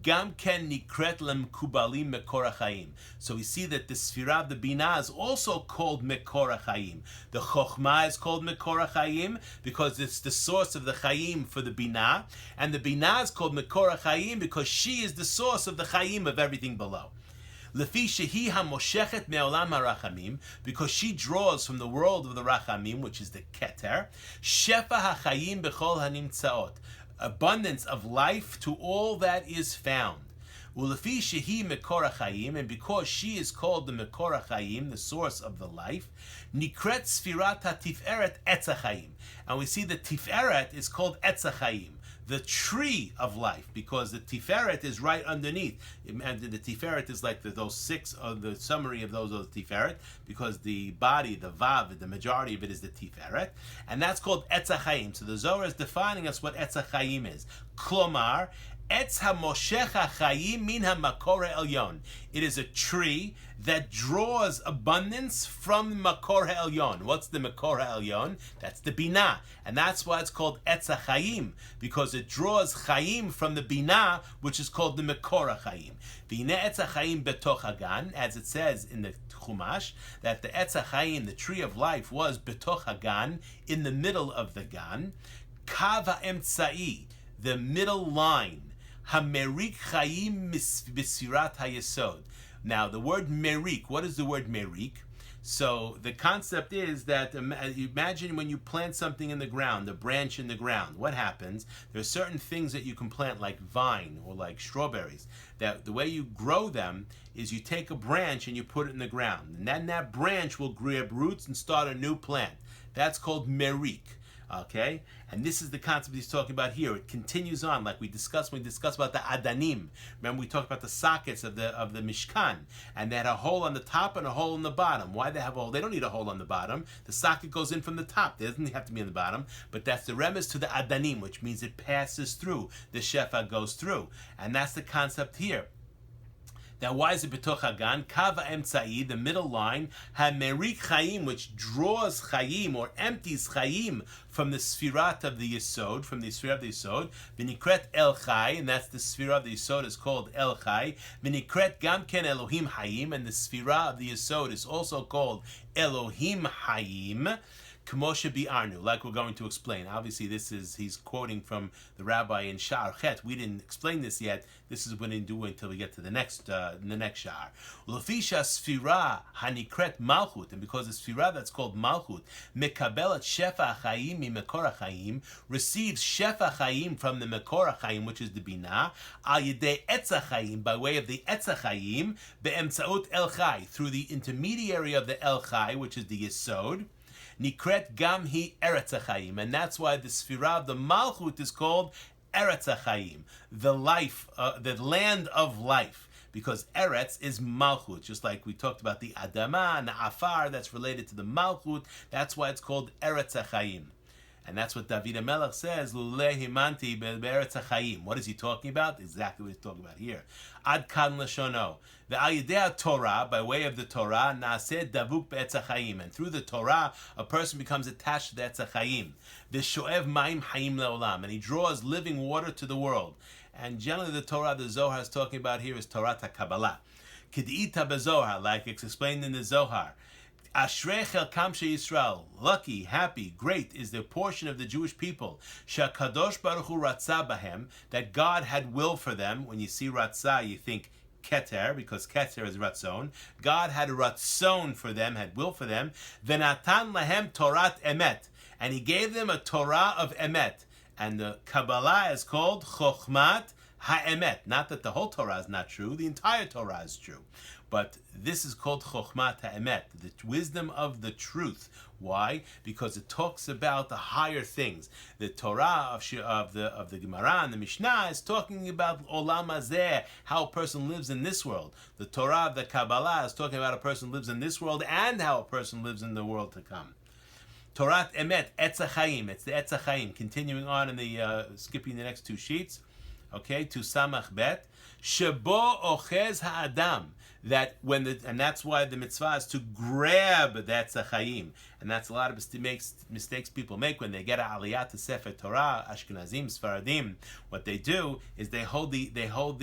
Gam ken nikret lemkubalim mekor hachaim. So we see that the Sphira of the Binah is also called mekor hachaim. The Chokhmah is called mekor hachaim because it's the source of the Chaim for the Binah, and the Binah is called mekor hachaim because she is the source of the Chaim of everything below. Lefi shehi hamoshechet me'olam harachamim, because she draws from the world of the Rachamim, which is the Keter. Shefa hachayim bechol hanimtzaot, abundance of life to all that is found. Ulefi shehi mekor hachayim, and because she is called the mekor hachayim, the source of the life, nikret sfirat hatiferet etz hachayim, and we see the tiferet is called etz hachayim, the tree of life, because the tiferet is right underneath. And the tiferet is like those six, of the summary of those tiferet, because the body, the vav, the majority of it is the tiferet, and that's called etz hachayim. So the Zohar is defining us what etz hachayim is. Klomar, etz hamoshech hachayim min hamakor elyon. It is a tree that draws abundance from the makor elyon. What's the makor elyon? That's the binah, and that's why it's called etz hachayim, because it draws chayim from the binah, which is called the makor chayim. V'hineh etz hachayim betoch hagan, as it says in the Chumash, that the etz hachayim, the tree of life, was betoch hagan, in the middle of the gan. Kav ha'emtzai, the middle line. Hamerik chayim b'sirat hayesod. Now, the word merik, what is the word merik? So the concept is that, imagine when you plant something in the ground, a branch in the ground, what happens? There are certain things that you can plant, like vine or like strawberries, that the way you grow them is you take a branch and you put it in the ground, and then that branch will grab roots and start a new plant. That's called merik. Okay, and this is the concept he's talking about here. It continues on, like we discussed when we discussed about the Adanim. Remember, we talked about the sockets of the Mishkan, and they had a hole on the top and a hole on the bottom. Why they have a hole? They don't need a hole on the bottom. The socket goes in from the top. It doesn't have to be on the bottom, but that's the remez to the Adanim, which means it passes through. The shefa goes through, and that's the concept here. Now, why is it betoch hagan? Kava emtzai, the middle line, hamerik chayim, which draws chayim or empties chayim from the sfirat of the yesod, from the sfira of the yesod. V'nikret el chay, and that's the sfira of the yesod is called el chay. V'nikret gam ken Elohim hayim, and the sfira of the yesod is also called Elohim hayim. K'moshe bi'arnu, like we're going to explain. Obviously, he's quoting from the rabbi in Shaar Chet. We didn't explain this yet. This is what we didn't do until we get to the next Shaar. L'fisha sfira hanikret malchut, and because the sfira that's called malchut, mekabelet shefa chayim mi mekor chayim, receives shefa chayim from the mekor chayim, which is the binah, al yedei etz chayim, by way of the etz chayim, be'emtzaut el chay, through the intermediary of the el chay, which is the yesod. Nikret gam hi Eretz HaChaim. And that's why the Sfirah of the Malchut is called Eretz HaChaim, the life, the land of life. Because Eretz is Malchut, just like we talked about the Adama and the Afar, that's related to the Malchut. That's why it's called Eretz HaChaim. And that's what David HaMelech says, Luleh himanti be'eretz hachayim. What is he talking about? Exactly what he's talking about here. Ad kan lashono. The Ayidea Torah, by way of the Torah, naaseh davuk be'etz hachayim. And through the Torah, a person becomes attached to the etz hachayim. The shoev mayim hayim le'olam. And he draws living water to the world. And generally the Torah the Zohar is talking about here is Torah HaKabbalah. K'di'ita beZohar, like it's explained in the Zohar. Ashrei chelkam sheYisrael, lucky, happy, great is the portion of the Jewish people. Shakadosh Baruch Hu ratzah bahem, that God had will for them. When you see ratzah, you think keter, because keter is ratzon. God had a ratzon for them, had will for them. V'natan lahem Torat emet, and He gave them a Torah of emet. And the Kabbalah is called Chochmat HaEmet. Not that the whole Torah is not true, the entire Torah is true. But this is called Chochmat HaEmet, the wisdom of the truth. Why? Because it talks about the higher things. The Torah of the Gemara and the Mishnah is talking about Olam Hazeh, how a person lives in this world. The Torah of the Kabbalah is talking about a person lives in this world and how a person lives in the world to come. Torat Emet, Etz HaChaim. It's the Etz HaChaim. Continuing on in the, skipping the next two sheets. Okay, to Samach Bet. Shebo Ochez Ha'adam. That when and that's why the mitzvah is to grab the Etz HaChaim. And that's a lot of mistakes people make when they get an aliyah to Sefer Torah, Ashkenazim, Sfaradim. What they do is they hold the what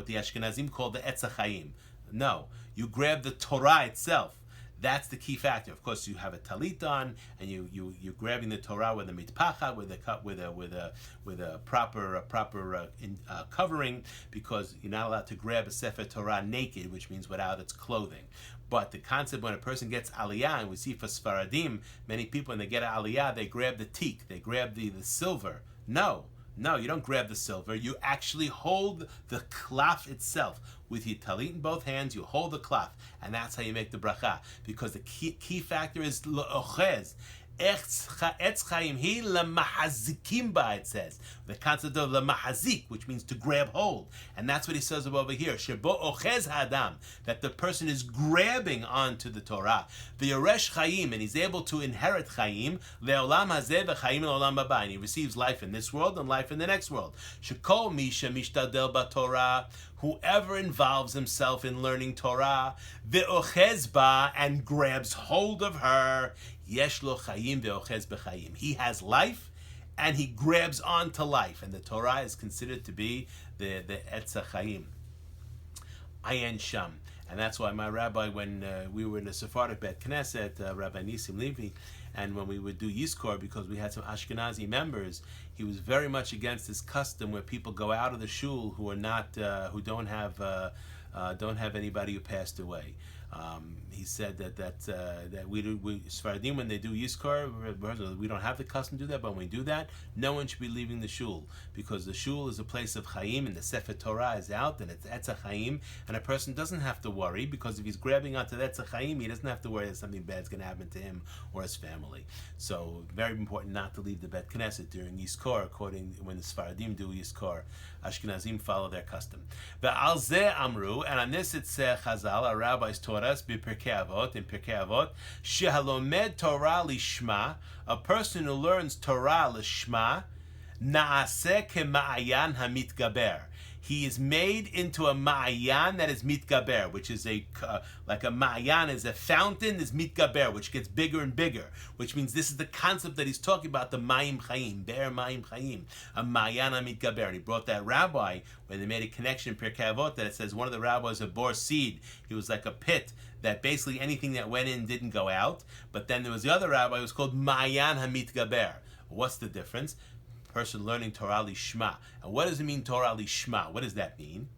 the Ashkenazim call the Etz HaChaim. No, you grab the Torah itself. That's the key factor. Of course, you have a talit on, and you're grabbing the Torah with a mitpacha, with a proper covering, because you're not allowed to grab a Sefer Torah naked, which means without its clothing. But the concept when a person gets aliyah, and we see for Sfaradim, many people when they get an aliyah, they grab the teak, they grab the silver. No, you don't grab the silver. You actually hold the cloth itself. With your talit in both hands, you hold the cloth. And that's how you make the bracha. Because the key factor is l'ochez. Etz chaim hi lemahazikim ba, it says. The concept of lemahazik, which means to grab hold. And that's what he says over here. Shebo ochez ha'adam, that the person is grabbing onto the Torah. The yoresh chaim, and he's able to inherit chaim, le'olam hazeh v'chaim le'olam haba, and he receives life in this world and life in the next world. Shekol misha mishtadel b'Torah, whoever involves himself in learning Torah, ve'ochez ba, and grabs hold of her, yesh lo chayim ve'ochez b'chayim. He has life, and he grabs onto life. And the Torah is considered to be the Etz HaChaim. Ayin Sham. And that's why my rabbi, when we were in the Sephardic Bet Knesset, Rabbi Nisim Levi, and when we would do Yizkor, because we had some Ashkenazi members, he was very much against this custom where people go out of the shul who are not, who don't have anybody who passed away. He said that we Sfaradim, when they do Yizkor, we don't have the custom to do that, but when we do that, no one should be leaving the shul, because the shul is a place of Chaim, and the Sefer Torah is out, and it's Etz HaChaim, and a person doesn't have to worry, because if he's grabbing onto the Etz HaChaim, he doesn't have to worry that something bad's going to happen to him or his family. So, very important not to leave the Bet Knesset during Yizkor, according when the Sfaradim do Yizkor. Ashkenazim follow their custom. Ve'al zeh amru, and on this it's Chazal, our rabbis taught us, in Pirkei Avot, shehalomed Torah lishma, a person who learns Torah lishma, naaseh kema'ayan hamitgaber. He is made into a ma'ayan that is mitgaber, which is like a ma'ayan is a fountain, is mitgaber, which gets bigger and bigger, which means this is the concept that he's talking about, the ma'im chayim, ber ma'im chayim, a ma'ayan mitgaber. And he brought that rabbi, when they made a connection in Pirkei Avot, that it says one of the rabbis of bore seed. He was like a pit, that basically anything that went in didn't go out. But then there was the other rabbi who was called ma'ayan hamitgaber. What's the difference? Person learning Torah lishma. And what does it mean, Torah lishma? What does that mean?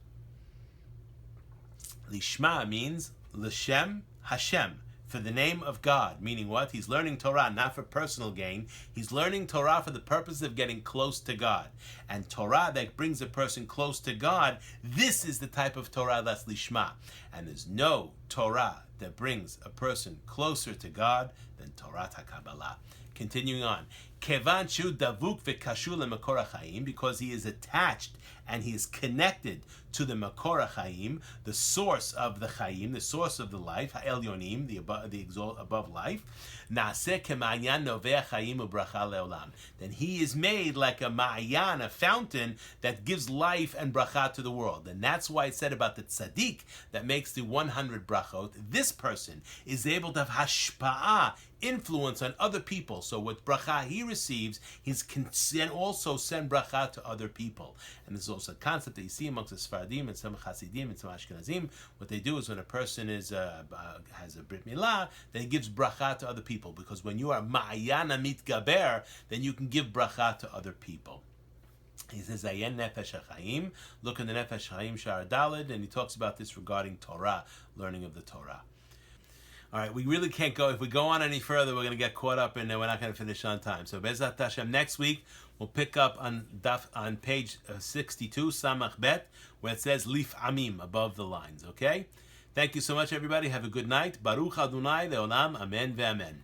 Lishma means l'shem Hashem, for the name of God. Meaning what? He's learning Torah not for personal gain. He's learning Torah for the purpose of getting close to God. And Torah that brings a person close to God, this is the type of Torah that's lishma. And there's no Torah that brings a person closer to God than Torah HaKabbalah. Continuing on. Kevan shu davuk v'kashu lemakor hachaim, because he is attached and he is connected to the makor hachaim, the source of the chaim, the source of the life, ha'elyonim, the above life. Naaseh k'ma'ayan noveh chaim u'bracha leolam. Then he is made like a ma'ayan, a fountain that gives life and bracha to the world. And that's why it said about the tzaddik that makes the 100 brachot. This person is able to have hashpa'ah, influence on other people. So with bracha he receives, he can also send bracha to other people. And this is also a concept that you see amongst the Sfaradim and some Hasidim and some Ashkenazim. What they do is when a person is has a Brit Milah, then he gives bracha to other people. Because when you are ma'ayana mitgaber, then you can give bracha to other people. He says, Ayen Nefesh HaChaim. Look in the Nefesh HaChaim Shaare Daled, and he talks about this regarding Torah, learning of the Torah. All right, we really can't go. If we go on any further, we're going to get caught up and we're not going to finish on time. So Bezat Hashem, next week, we'll pick up on page 62, Samach Bet, where it says Lif Amim, above the lines, okay? Thank you so much, everybody. Have a good night. Baruch Adonay leolam, amen ve'amen.